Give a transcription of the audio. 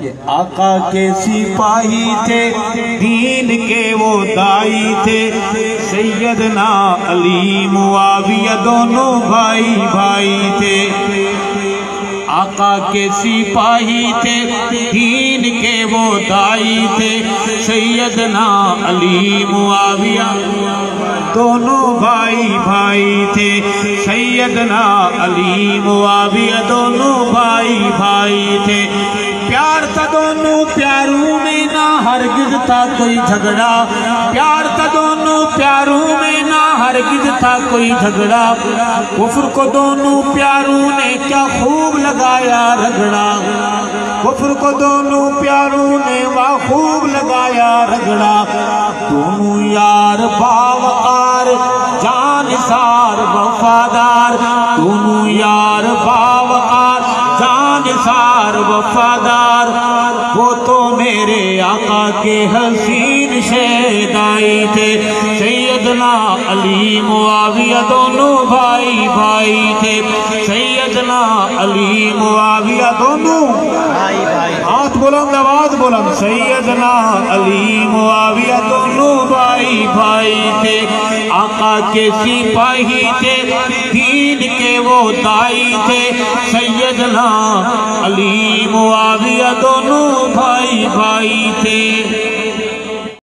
کہ آقا کے سپاہی تھے، دین کے وہ دائی تھے، سیدنا علی معاویہ دونوں بھائی بھائی تھے۔ آقا کے سپاہی تھے، دین کے وہ دائی تھے، سیدنا علی معاویہ دونوں بھائی بھائی تھے، سیدنا علی معاویہ دونوں بھائی بھائی تھے۔ پیار تھا دونوں پیاروں میں، نہ ہرگز تھا کوئی جھگڑا، پیار تھا دونوں پیاروں میں، نہ ہرگز تھا کوئی جھگڑا۔ کفر کو دونوں پیاروں نے کیا خوب لگایا رگڑا، کفر کو دونوں پیاروں نے وہ خوب لگایا رگڑا۔ دونوں یار باوقار جانثار وفادار، دونوں یار باوقار جانثار وفادار، وہ تو میرے آقا کے حسین شہدائی تھے، سیدنا علی معاویہ دونوں بھائی بھائی تھے، سیدنا علی معاویہ دونوں بھائی بھائی، ہاتھ بلند آواز بلند، سیدنا علی معاویہ دونوں بھائی بھائی تھے۔ آقا کے سپاہی تھے، دین کے وہ دائی تھے، سیدنا علی معاویہ دونوں بھائی بھائی